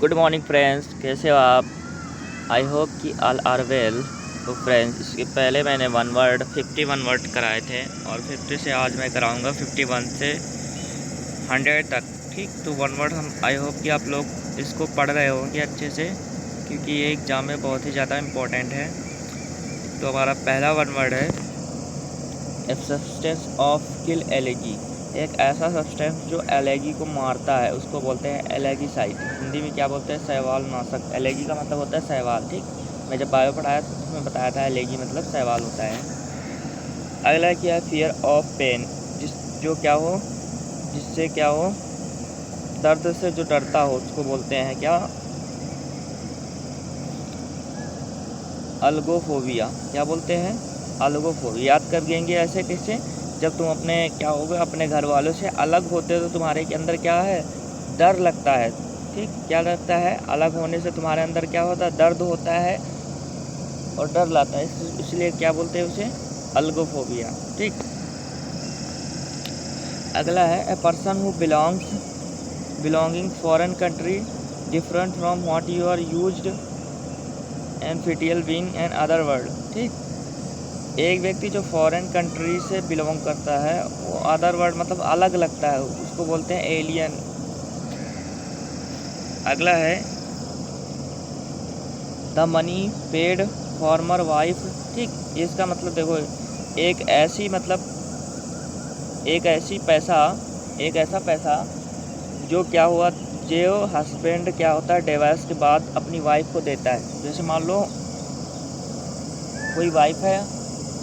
Good morning friends, कैसे हो आप? आई होप कि ऑल आर वेल। तो फ्रेंड्स, इसके पहले मैंने 51 वर्ड कराए थे और 50 से आज मैं कराऊंगा 51 से 100 तक। ठीक, तो 1 वर्ड हम आई होप कि आप लोग इसको पढ़ रहे होंगे अच्छे से, क्योंकि ये एग्ज़ाम में बहुत ही ज़्यादा इम्पोर्टेंट है। तो हमारा पहला 1 वर्ड है a substance of kill allergy. एक ऐसा सब्सटेंस जो एलर्जी को मारता है उसको बोलते हैं एलर्जीसाइड। हिंदी में क्या बोलते हैं? शैवाल नाशक। एलर्जी का मतलब होता है शैवाल। ठीक, मैं जब बायो पढ़ाया तो उसमें बताया था एलर्जी मतलब शैवाल होता है। अगला क्या है? Fear of pain. जो क्या हो, जिससे क्या हो, दर्द से जो डरता हो उसको बोलते हैं क्या? अल्गोफोबिया। क्या बोलते हैं? अल्गोफोबिया। याद कर देंगे ऐसे कैसे? जब तुम अपने क्या होगा अपने घर वालों से अलग होते हो तो तुम्हारे के अंदर क्या है? डर लगता है। ठीक, क्या लगता है? अलग होने से तुम्हारे अंदर क्या होता है? दर्द होता है और डर लाता है, इसलिए क्या बोलते हैं उसे? अल्गोफोबिया। ठीक, अगला है a person who belonging foreign country different from what you are used and fetial being an other world. ठीक, एक व्यक्ति जो फॉरेन कंट्री से बिलोंग करता है वो अदर वर्ड मतलब अलग लगता है, उसको बोलते हैं एलियन। अगला है the money paid farmer wife. ठीक, इसका मतलब देखो, एक ऐसी मतलब एक ऐसा पैसा जो क्या हुआ, जो हस्बैंड क्या होता है डिवोर्स के बाद अपनी वाइफ को देता है। जैसे मान लो कोई वाइफ है,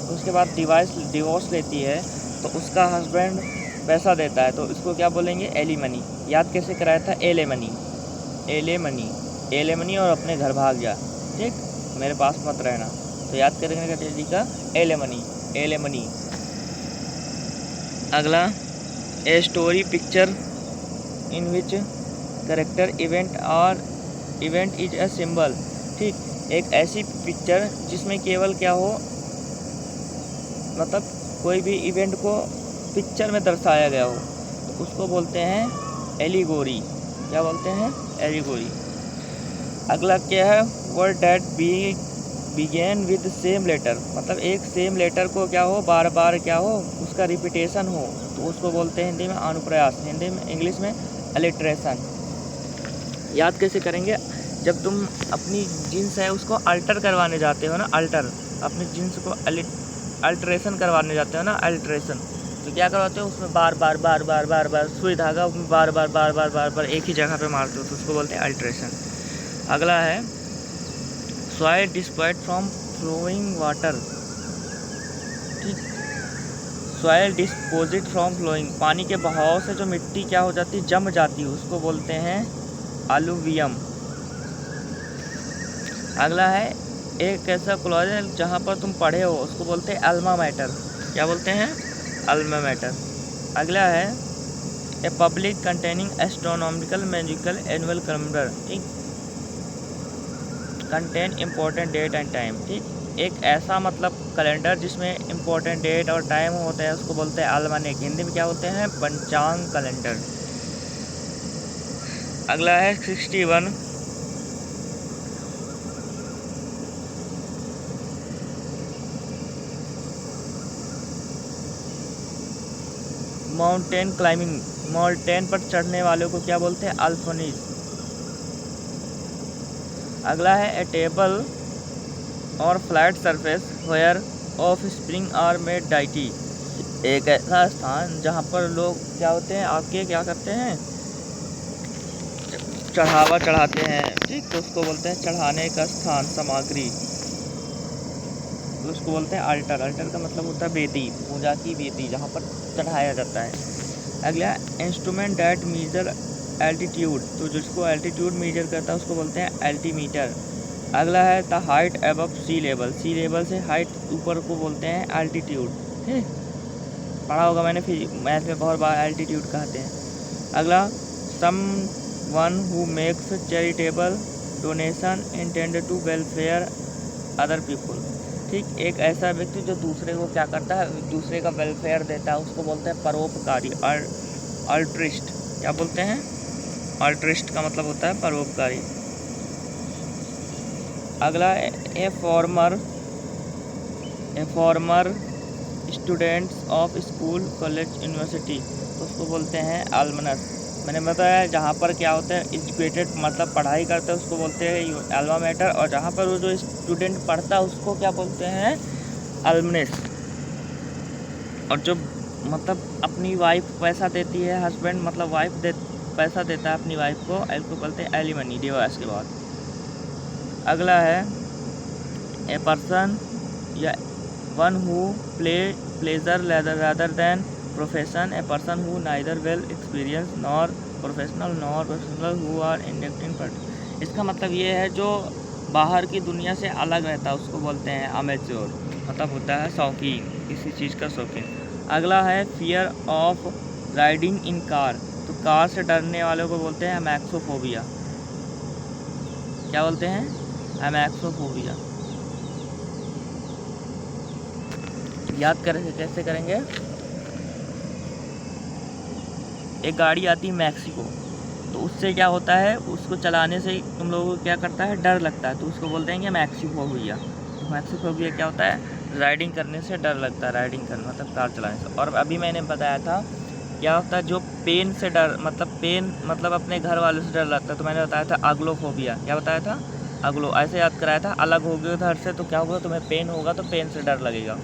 उसके बाद डिवोर्स लेती है तो उसका हस्बैंड पैसा देता है, तो इसको क्या बोलेंगे? एलिमनी। याद कैसे कराया था? एलेमनी। एलेमनी, एलेमनी और अपने घर भाग जा। ठीक, मेरे पास मत रहना। तो याद करेंगे का तरीका एलेमनी, एलेमनी। अगला a story picture in which character event is a symbol. ठीक, एक ऐसी पिक्चर जिसमें केवल क्या हो, मतलब कोई भी इवेंट को पिक्चर में दर्शाया गया हो तो उसको बोलते हैं एलिगोरी। क्या बोलते हैं? एलिगोरी। अगला क्या है? Word that begin with same letter, मतलब एक सेम लेटर को क्या हो, बार बार क्या हो, उसका रिपीटेशन हो तो उसको बोलते हैं हिंदी में अनुप्रयास, हिंदी में इंग्लिश में अलिट्रेशन। याद कैसे करेंगे? जब तुम अपनी जीन्स है उसको अल्टर करवाने जाते हो ना, अल्टर, अपनी जीन्स को अल्ट्रेशन करवाने जाते हो ना, अल्ट्रेशन, तो क्या करवाते हो? उसमें बार बार बार बार बार बार सुई धागा बार बार बार बार बार बार एक ही जगह पे मारते हो तो उसको बोलते हैं अल्ट्रेशन। अगला है soil deposit from flowing water. ठीक, सॉइल डिस्पोजिट फ्रॉम फ्लोइंग, पानी के बहाव से जो मिट्टी क्या हो जाती है, जम जाती है, उसको बोलते हैं अलुवियम। अगला है एक ऐसा कॉलेज जहाँ पर तुम पढ़े हो उसको बोलते हैं अल्मा मैटर। क्या बोलते हैं? Alma mater. अगला है a public containing astronomical magical annual calendar. ठीक, contain important date and time. ठीक, एक ऐसा मतलब कैलेंडर जिसमें इम्पोर्टेंट डेट और टाइम होता है उसको बोलते हैं आल्मानिक। हिंदी में क्या बोलते हैं? पंचांग कैलेंडर। अगला है 61 माउंटेन क्लाइंबिंग, माउंटेन पर चढ़ने वालों को क्या बोलते हैं? अल्फोनिस। अगला है a table or flat surface where offerings are made deity. एक ऐसा स्थान जहाँ पर लोग क्या होते हैं, आपके क्या करते हैं? चढ़ावा चढ़ाते हैं। ठीक, तो उसको बोलते हैं चढ़ाने का स्थान, सामग्री, तो उसको बोलते हैं अल्टर। अल्टर का मतलब होता है वेदी, पूजा की वेदी जहाँ पर चढ़ाया जाता है। अगला इंस्ट्रूमेंट डैट मीजर एल्टीट्यूड, तो जिसको एल्टीट्यूड मेजर करता है उसको बोलते हैं एल्टीमीटर। अगला है the height above sea level, sea level से हाइट ऊपर को बोलते हैं एल्टीट्यूड। ठीक, पढ़ा होगा मैंने, फिर मैथ में बहुत बार एल्टीट्यूड कहते हैं। अगला someone who makes charitable donation intended to welfare other people. ठीक, एक ऐसा व्यक्ति जो दूसरे को क्या करता है, दूसरे का वेलफेयर देता है, उसको बोलते हैं परोपकारी, अल्ट्रिस्ट। क्या बोलते हैं? अल्ट्रिस्ट का मतलब होता है परोपकारी। अगला ए farmer students of school college university, तो उसको बोलते हैं अल्मनस। मैंने बताया जहाँ पर क्या होता है एजुकेटेड मतलब पढ़ाई करते हैं उसको बोलते हैं अल्मा मैटर, और जहाँ पर वो जो स्टूडेंट पढ़ता है उसको क्या बोलते हैं अल्मनस। और जो मतलब अपनी वाइफ पैसा देती है, हस्बैंड मतलब वाइफ पैसा देता है अपनी वाइफ को, इसको बोलते हैं एलिमनी डिवोर्स के बाद। अगला है ए पर्सन या one who pleasure rather than profession, a person who neither well experience nor professional who are inducting पर। इसका मतलब ये है जो बाहर की दुनिया से अलग रहता है उसको बोलते हैं अमेच्योर, मतलब होता है शौकीन, किसी चीज़ का शौकीन। अगला है fear of riding in car, तो कार से डरने वालों को बोलते हैं अमैक्सोफोबिया। क्या बोलते हैं अमैक्सोफोबिया। याद करेंगे कैसे करेंगे। एक गाड़ी आती है मैक्सिको, तो उससे क्या होता है उसको चलाने से तुम लोगों को क्या करता है डर लगता है, तो उसको बोलते हैं कि मैक्सिकोफोबिया। तो मैक्सिकोफोबिया क्या होता है राइडिंग करने से डर लगता है, राइडिंग करना मतलब कार चलाने से। और अभी मैंने बताया था क्या होता है जो पेन से डर मतलब अपने घर वालों से डर लगता है, तो मैंने बताया था अग्लोफोबिया। क्या बताया था अग्लो, ऐसे याद कराया था अलग हो गए घर से तो क्या होगा तुम्हें पेन होगा, तो पेन से डर लगेगा।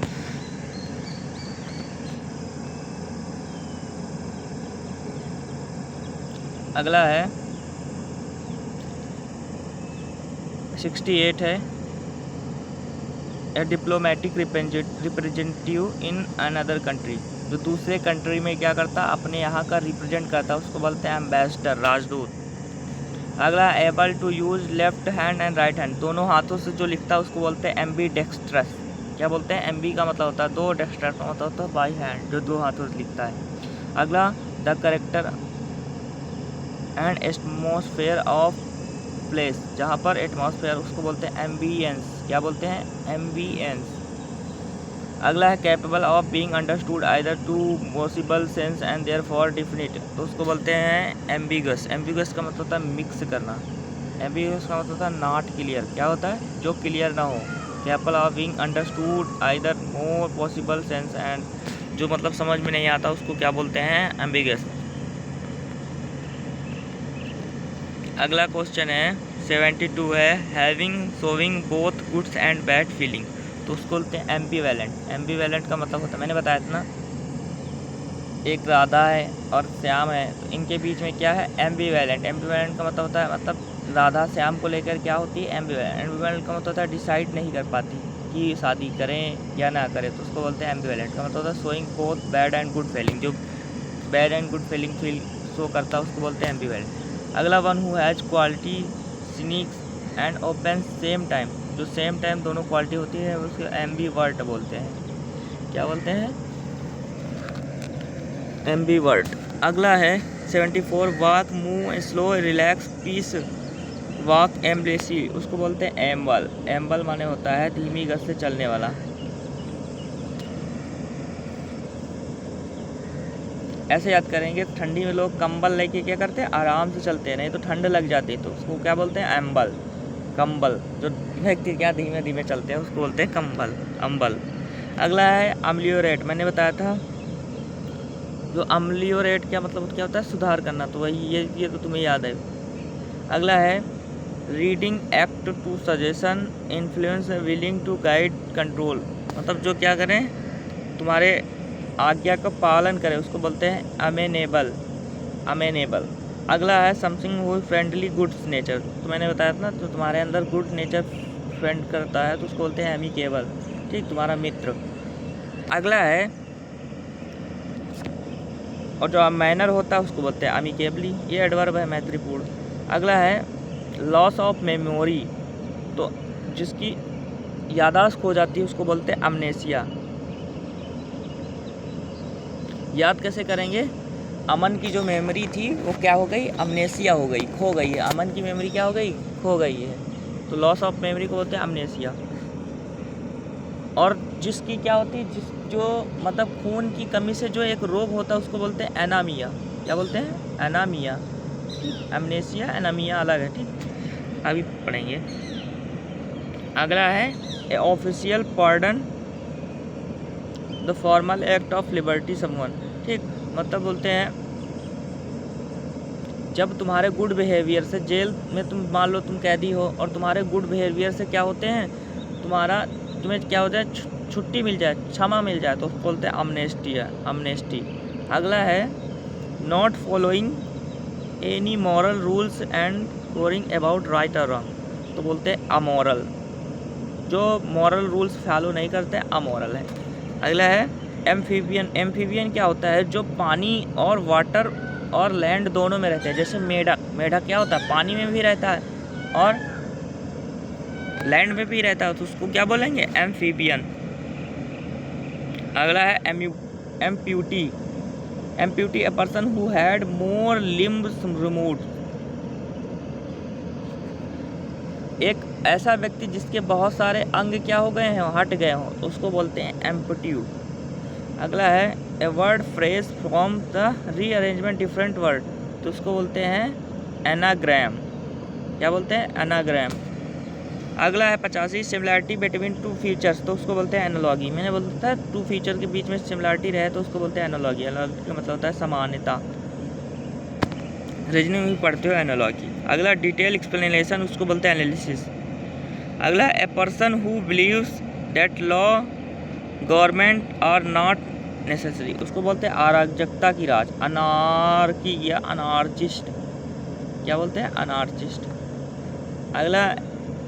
अगला है 68 है a diplomatic representative in another country, जो दूसरे कंट्री में क्या करता अपने यहाँ का रिप्रेजेंट करता उसको बोलते हैं एम्बेसडर, राजदूत। अगला able to use left hand and right hand, दोनों हाथों से जो लिखता है उसको बोलते हैं एम्बी डेक्स्ट्रस। क्या बोलते हैं एम्बी का मतलब होता है दो, डेक्स्ट्रस का मतलब होता है बाई हैंड, जो दो हाथों से लिखता है। अगला the character and atmosphere of place, जहाँ पर एटमॉस्फेयर उसको बोलते हैं एम्बियंस। क्या बोलते हैं एम्बियंस। अगला है capable of being understood either two possible sense and therefore definite, तो उसको बोलते हैं एम्बिगस। एम्बिगस का मतलब होता है मिक्स करना, एम्बिगस का मतलब होता है नॉट क्लियर। क्या होता है जो क्लियर ना हो। Capable of being understood either more possible sense and, जो मतलब समझ में नहीं आता उसको क्या बोलते हैं एम्बिगस। अगला क्वेश्चन है 72 है having showing both goods and bad feeling, तो उसको बोलते हैं एम्बीवैलेंट। एम्बीवैलेंट का मतलब होता है मैंने बताया था ना, एक राधा है और श्याम है, तो इनके बीच में क्या है एम्बीवैलेंट। एम्बीवैलेंट का मतलब होता है मतलब राधा श्याम को लेकर क्या होती है एम्बीवैलेंट। एम्बीवैलेंट का मतलब होता है डिसाइड नहीं कर पाती कि शादी करें या ना करें, तो उसको बोलते हैं एम्बीवैलेंट। का मतलब होता है showing both bad and good feeling, जो bad and good feeling show करता है उसको बोलते हैं एम्बीवैलेंट। अगला one who has quality cynics and open same time, जो सेम टाइम दोनों क्वालिटी होती है उसको एम्बीवर्ट बोलते हैं। क्या बोलते हैं एम्बीवर्ट। अगला है 74 walk move slow relax peace walk ambulacy, उसको बोलते हैं एम्बल। एम्बल माने होता है धीमी गति से चलने वाला। ऐसे याद करेंगे ठंडी में लोग कंबल लेके क्या करते हैं आराम से चलते हैं, नहीं तो ठंड लग जाती है, तो उसको क्या बोलते हैं एम्बल कंबल। जो व्यक्ति क्या धीमे धीमे चलते हैं उसको बोलते हैं कंबल अम्बल। अगला है अम्लियोरेट, मैंने बताया था जो अम्लियोरेट क्या मतलब क्या होता है सुधार करना, तो वही ये तो तुम्हें याद है। अगला है reading act to suggestion influence willing to guide control, मतलब जो क्या करें तुम्हारे आज्ञा का पालन करें उसको बोलते हैं अमेनेबल। अगला है something who friendly goods nature, तो मैंने बताया था ना तो तुम्हारे अंदर गुड नेचर फ्रेंड करता है तो उसको बोलते हैं एमिकेबल, ठीक तुम्हारा मित्र। अगला है और जो मैनर होता है उसको बोलते हैं अमिकेबली, ये एडवर्ब है मैत्रीपूर्ण। अगला है लॉस ऑफ मेमोरी, तो जिसकी याददाश्त खो जाती है उसको बोलते हैं अमनेसिया। याद कैसे करेंगे अमन की जो मेमोरी थी वो क्या हो गई अमनेसिया हो गई, खो गई है। अमन की मेमोरी क्या हो गई खो गई है, तो लॉस ऑफ मेमोरी को बोलते हैं अमनेसिया। और जिसकी क्या होती है जो मतलब खून की कमी से जो एक रोग होता है उसको बोलते हैं एनामिया। क्या बोलते हैं एनामिया। एमनेसिया एनीमिया अलग है, ठीक, अभी पढ़ेंगे। अगला है a official pardon the formal act of liberty someone, ठीक, मतलब बोलते हैं जब तुम्हारे गुड बिहेवियर से जेल में तुम मान लो तुम कैदी हो और तुम्हारे गुड बिहेवियर से क्या होते हैं तुम्हें क्या हो जाए, छुट्टी मिल जाए, क्षमा मिल जाए, तो बोलते हैं अमनेस्टी है, अमनेस्टी। अगला है not following any moral rules and Koring about right और रॉन्ग, तो बोलते हैं अमोरल, जो मॉरल रूल्स फॉलो नहीं करते अमोरल है। अगला है एम्फीबियन। एम्फीबियन क्या होता है, जो पानी और वाटर और लैंड दोनों में रहते हैं, जैसे मेढक। मेढक क्या होता है, पानी में भी रहता है और लैंड में भी रहता है, तो उसको क्या बोलेंगे, एम्फीबियन। अगला है amputee. Amputee A person who had more limbs removed, एक ऐसा व्यक्ति जिसके बहुत सारे अंग क्या हो गए हैं, हट गए हों, तो उसको बोलते हैं एम्प्यूटी। अगला है a word phrase from the rearrangement different word, तो उसको बोलते हैं एनाग्राम। क्या बोलते हैं, एनाग्राम। अगला है 85 सिमिलैरिटी बिटवीन टू फीचर्स, तो उसको बोलते हैं एनालॉगी। मैंने बोला था टू फीचर के बीच में सिमिलैरिटी रहे तो उसको बोलते हैं एनालॉगी। एनालॉगी का मतलब होता है समानता। रीजनिंग भी पढ़ते हो एनालॉगी। अगला डिटेल एक्सप्लेनेशन, उसको बोलते हैं एनालिसिस। अगला a person who believes that law government are not necessary, उसको बोलते हैं अराजकता की राज, अनार्की या अनार्चिस्ट। क्या बोलते हैं, अनार्चिस्ट। अगला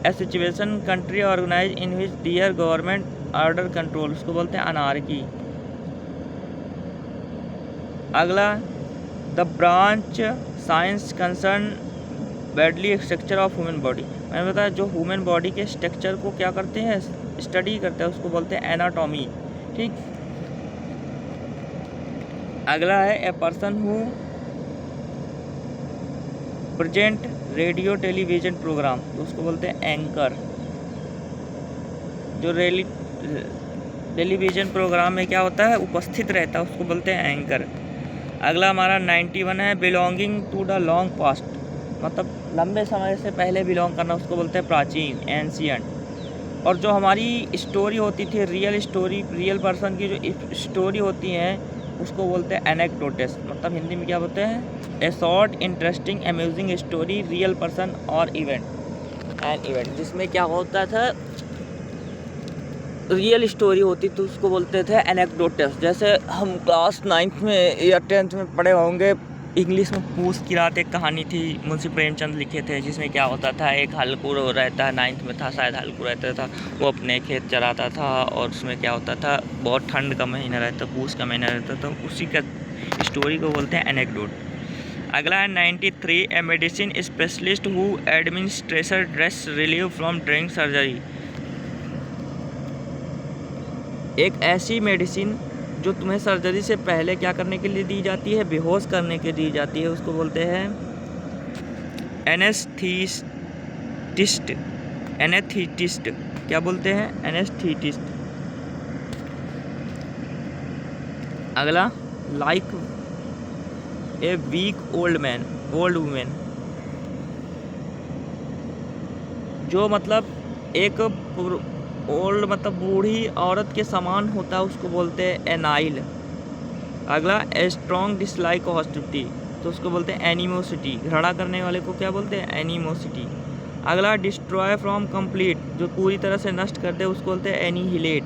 ए सिचुएशन कंट्री ऑर्गेनाइज इन विच दियर गवर्नमेंट ऑर्डर कंट्रोल, उसको बोलते हैं अनार्की। अगला the branch science concern badly structure of human body, मैंने बताया जो ह्यूमन बॉडी के स्ट्रक्चर को क्या करते हैं, स्टडी करते हैं, उसको बोलते हैं एनाटॉमी, ठीक। अगला है a person who present radio television programme, तो उसको बोलते हैं एंकर। जो टेलीविजन प्रोग्राम में क्या होता है, उपस्थित रहता है, उसको बोलते हैं एंकर। अगला हमारा 91 है belonging to the long past, मतलब लंबे समय से पहले बिलोंग करना, उसको बोलते हैं प्राचीन, एंशियंट। और जो हमारी स्टोरी होती थी, रियल स्टोरी, रियल पर्सन की जो स्टोरी होती है उसको बोलते हैं एनेक्डोटस, मतलब हिंदी में क्या बोलते हैं, ए short interesting amusing story real person और इवेंट एन इवेंट, जिसमें क्या होता था, रियल स्टोरी होती तो उसको बोलते थे एनेक्डोटस। जैसे हम क्लास 9th में या 10th में पढ़े होंगे, इंग्लिश में पूस की रात एक कहानी थी, मुंशी प्रेमचंद लिखे थे, जिसमें क्या होता था, एक हल्कुर रहता है, 9th में था शायद, हल्कुर रहता था, वो अपने खेत चराता था और उसमें क्या होता था, बहुत ठंड का महीना रहता, पूस का महीना रहता, तो उसी का स्टोरी को बोलते हैं एनेक्डोट। अगला है 93 a medicine specialist who administration dress relieve from drink surgery, एक ऐसी मेडिसिन जो तुम्हें सर्जरी से पहले क्या करने के लिए दी जाती है, बेहोश करने के लिए दी जाती है, उसको बोलते हैं एनेस्थीटिस्ट। एनेस्थीटिस्ट क्या बोलते हैं, एनेस्थीटिस्ट। अगला like a weak old man, old women, जो मतलब एक ओल्ड मतलब बूढ़ी औरत के समान होता है, उसको बोलते हैं एनाइल। अगला ए स्ट्रॉन्ग डिसलाइक हॉस्टिलिटी, तो उसको बोलते हैं एनिमोसिटी, घृणा करने वाले को क्या बोलते हैं, एनिमोसिटी। अगला डिस्ट्रॉय फ्रॉम कंप्लीट, जो पूरी तरह से नष्ट कर दे, उसको बोलते हैं एनिहिलेट।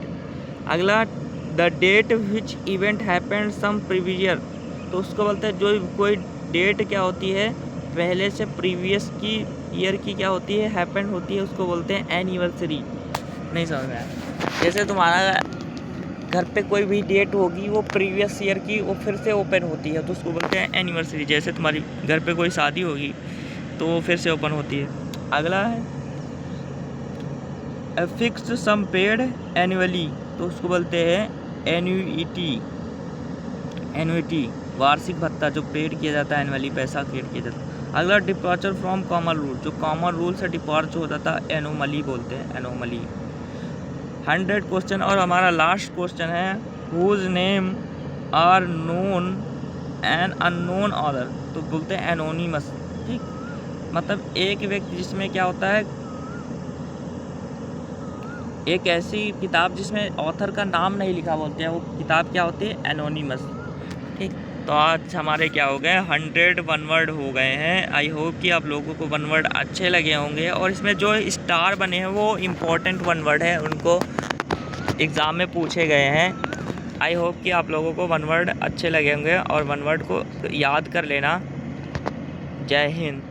अगला the date which event happened some previous, तो उसको बोलते हैं जो कोई डेट क्या होती है पहले से प्रीवियस की ईयर की क्या होती है, हैपेंड होती है, उसको बोलते हैं एनिवर्सरी। नहीं समझ में आया, जैसे तुम्हारा घर पे कोई भी डेट होगी वो प्रीवियस ईयर की वो फिर से ओपन होती है, तो उसको बोलते हैं एनिवर्सरी। जैसे तुम्हारी घर पे कोई शादी होगी तो वो फिर से ओपन होती है। अगला है फिक्स्ड सम पेड एनुअली, तो उसको बोलते हैं एन्युइटी। एन्युइटी वार्षिक भत्ता जो पेड किया जाता है, एनुअली पैसा पेड किया जाता है। अगला डिपार्चर फ्रॉम कॉमन रूल, जो कॉमन रूल से डिपार्चर होता था, एनोमली बोलते हैं, एनोमली। 100 क्वेश्चन और हमारा लास्ट क्वेश्चन है whose name are known and unknown author, तो बोलते हैं एनोनिमस। ठीक, मतलब एक व्यक्ति जिसमें क्या होता है, एक ऐसी किताब जिसमें ऑथर का नाम नहीं लिखा बोलते हैं, वो किताब क्या होती है, एनोनिमस। ठीक, तो आज हमारे क्या हो गए, 100 वन वर्ड हो गए हैं। आई होप कि आप लोगों को वन वर्ड अच्छे लगे होंगे, और इसमें जो स्टार बने हैं वो इम्पोर्टेंट वन वर्ड है, उनको एग्ज़ाम में पूछे गए हैं। आई होप कि आप लोगों को वन वर्ड अच्छे लगे होंगे और वन वर्ड को याद कर लेना। जय हिंद।